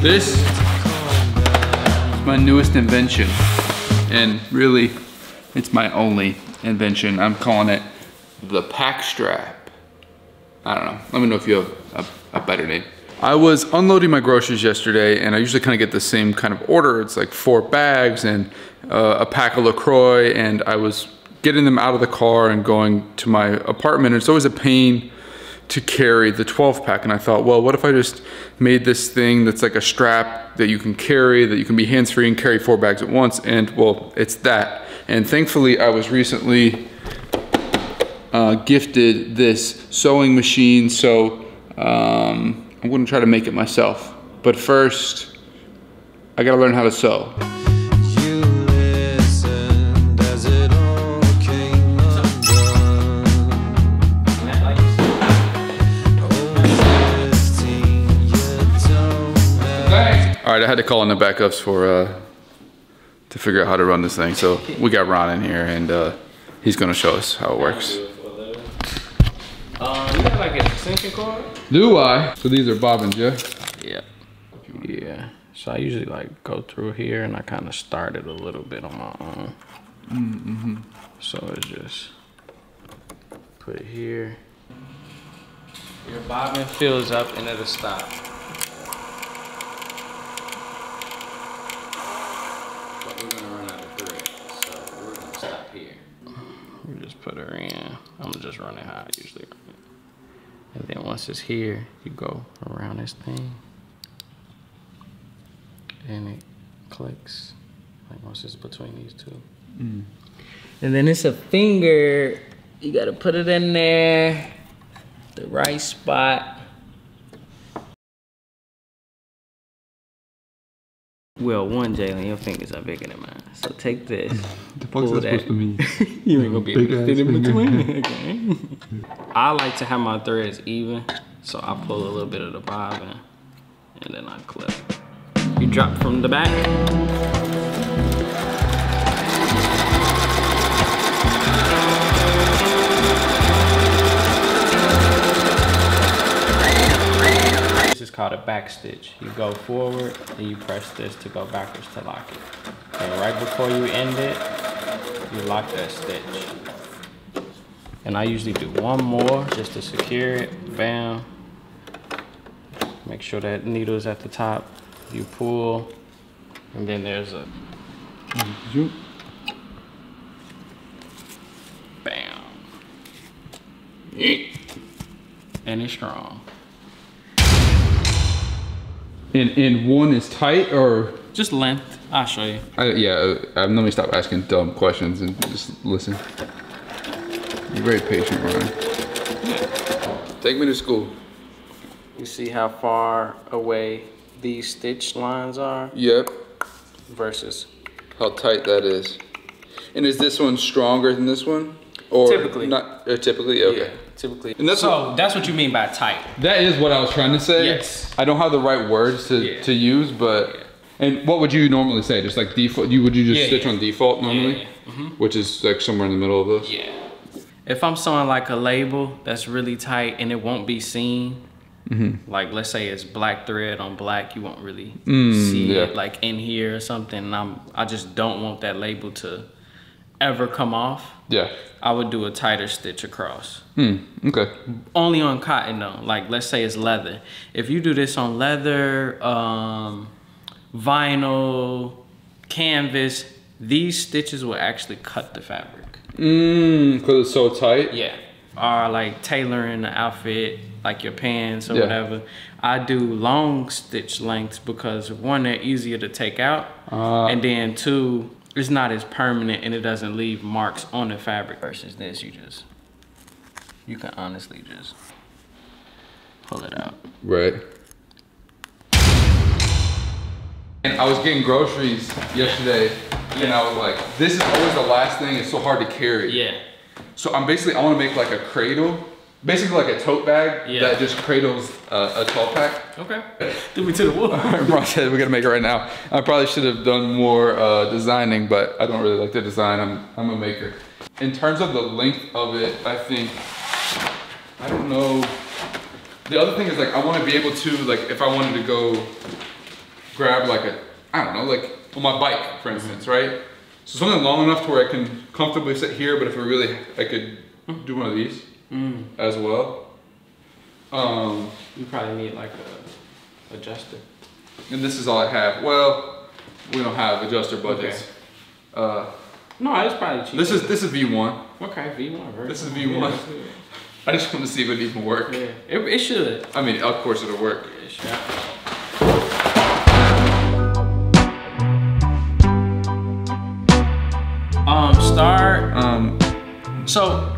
This is my newest invention, and really, it's my only invention. I'm calling it the pack strap. I don't know. Let me know if you have a better name. I was unloading my groceries yesterday, and I usually kind of get the same kind of order. It's like 4 bags and a pack of LaCroix, and I was getting them out of the car and going to my apartment. It's always a pain to carry the 12 pack, and I thought, well, what if I just made this thing that's like a strap that you can carry, that you can be hands-free and carry 4 bags at once, and well, it's that. And thankfully, I was recently gifted this sewing machine, so I'm gonna try to make it myself. But first, I gotta learn how to sew. All right, I had to call in the backups to figure out how to run this thing. So we got Ron in here, and he's gonna show us how it works. You got like a sinking cord? Do I? So these are bobbins, yeah? Yeah. Yeah. So I usually like go through here, and I kind of started a little bit on my own. Mm-hmm. So it's just put it here. Your bobbin fills up and it'll stop. We're gonna run out of thread, so we're gonna stop here. We just put her in. I'm gonna just run it how I usually run it. And then once it's here, you go around this thing. And it clicks, like once it's between these two. Mm. And then it's a finger. You gotta put it in there, the right spot. Well, Jalen, your fingers are bigger than mine. So take this. The fuck's that supposed to mean? You ain't gonna be able to fit in between. Okay. I like to have my threads even, so I pull a little bit of the bobbin, and then I clip. You drop from the back. This is called a back stitch. You go forward and you press this to go backwards to lock it. And right before you end it, you lock that stitch. And I usually do one more just to secure it. Bam. Make sure that needle is at the top. You pull, and then there's a bam. And it's strong. And one is tight, or just length? I'll show you. Let me stop asking dumb questions and just listen. You're very patient, Ryan. Take me to school. You see how far away these stitch lines are? Yep. Versus how tight that is. And is this one stronger than this one? Or typically. Not typically, okay. Yeah, typically. And that's that's what you mean by tight. That is what I was trying to say. Yes. I don't have the right words to use, but and what would you normally say? Just like default, would you just stitch on default normally? Yeah. Mm-hmm. Which is like somewhere in the middle of this? Yeah. If I'm sewing like a label that's really tight and it won't be seen, like let's say it's black thread on black, you won't really see it like in here or something. I just don't want that label to ever come off. Yeah. I would do a tighter stitch across. Okay. Only on cotton though. Like let's say it's leather. If you do this on leather, vinyl, canvas, these stitches will actually cut the fabric. Because it's so tight? Yeah. Or like tailoring the outfit, like your pants or whatever. I do long stitch lengths because one, they're easier to take out, and then two, it's not as permanent and it doesn't leave marks on the fabric. Versus this, you can honestly just pull it out. Right. And I was getting groceries yesterday, and I was like, this is always the last thing, it's so hard to carry. Yeah. So I want to make like a cradle, basically like a tote bag that just cradles a 12 pack. Okay. Threw me to the wall. Bro said we gotta make it right now. I probably should have done more designing, but I don't really like the design. I'm a maker. In terms of the length of it, I think, I don't know. The other thing is like, I want to be able to, like if I wanted to go grab like a, I don't know, like on my bike, for instance, right? So something long enough to where I can comfortably sit here, but if I could do one of these as well. You probably need like a adjuster. And this is all I have. Well, we don't have adjuster budgets. Okay. No, it's probably cheap. This is V1. Okay, V1. This is V1. Yeah, I just want to see if it even work. Yeah, it should. I mean, of course it'll work. Yeah, it should. Start. So.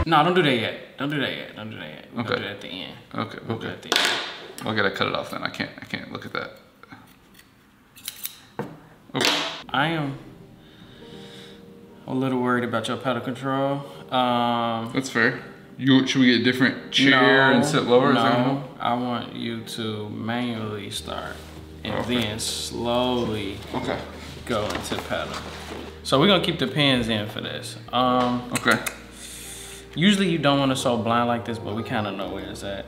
No, don't do that yet. Don't do that yet. Don't do that yet. We'll do that at the end. Okay. We'll do that at the end. I gotta cut it off then. I can't look at that. Okay. I am a little worried about your pedal control. That's fair. Should we get a different chair and sit lower? No, I want you to manually start and then slowly go into pedal. So we're gonna keep the pins in for this. Okay. Usually you don't want to so blind like this, but we kind of know where it's at.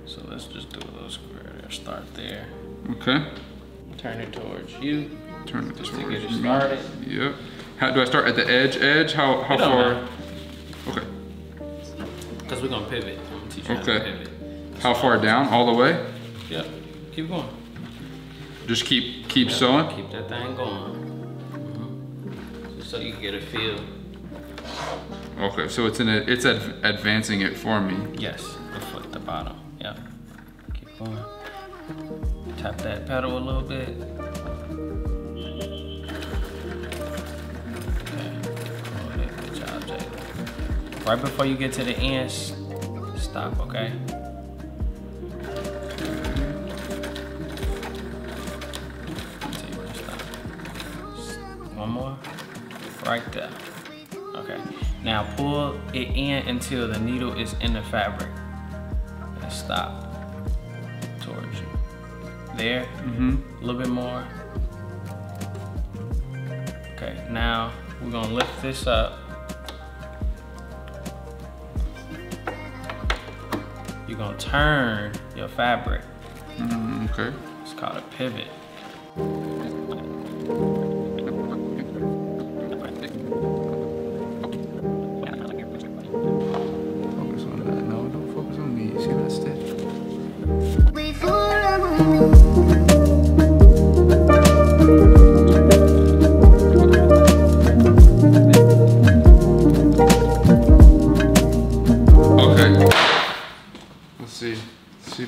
So let's just do a little square there. Start there. Okay. Turn it towards you. Turn it just towards to get it me. started. Yep. How do I start at the edge? How far? Matter. Okay. Because we're gonna pivot. I'm gonna teach you how to pivot. How far down? All the way? Yep. Keep going. Just keep sewing. Keep that thing going. Just so you can get a feel. Okay, so it's advancing it for me. Yes, the bottom. Yep. Keep going. Tap that pedal a little bit. Okay. Good job, Jay. Right before you get to the end, stop, okay? One more. Right there. Okay. Now pull it in until the needle is in the fabric. And stop towards you. There. A little bit more. Okay. Now we're gonna lift this up. You're gonna turn your fabric. Okay. It's called a pivot.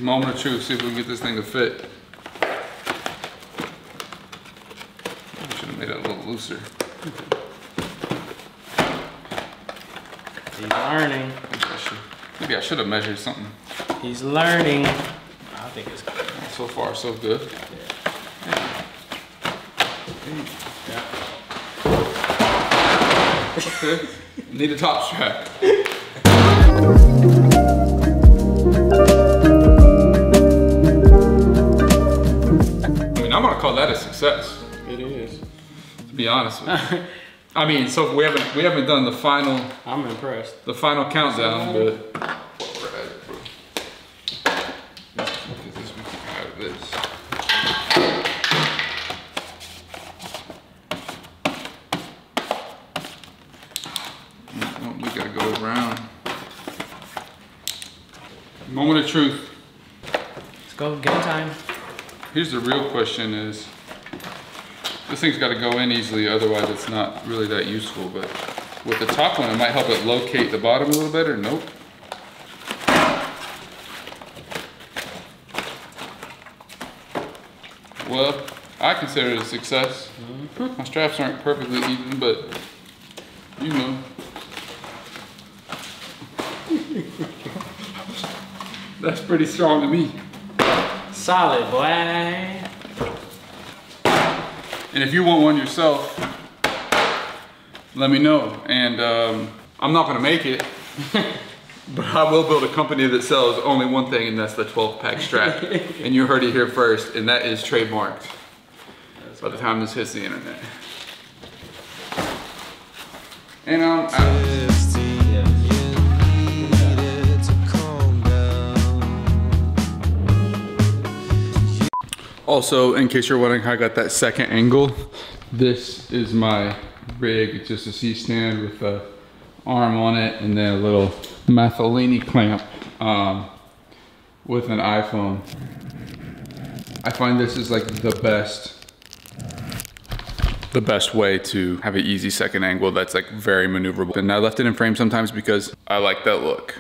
Moment of truth, see if we can get this thing to fit. I should have made it a little looser. He's learning. Maybe I should have measured something. He's learning. I think it's good. So far, so good. Yeah. Okay. Need a top strap. I'm gonna call that a success. It is. To be honest with you. I mean, so we haven't done the final. I'm impressed. The final countdown, but look at this. We can have this. We gotta go around. Moment of truth. Let's go. Game time. Here's the real question is, this thing's got to go in easily, otherwise it's not really that useful, but with the top one, it might help it locate the bottom a little better. Nope. Well, I consider it a success. My straps aren't perfectly even, but you know. That's pretty strong to me. Solid, boy. And if you want one yourself, let me know. And I'm not gonna make it, but I will build a company that sells only one thing, and that's the 12-pack strap. And you heard it here first, and that is trademarked by the time this hits the internet. And I'm out. Also, in case you're wondering how I got that second angle, this is my rig. It's just a C-stand with a arm on it and then a little Mathellini clamp with an iPhone. I find this is like the best way to have an easy second angle that's like very maneuverable. And I left it in frame sometimes because I like that look.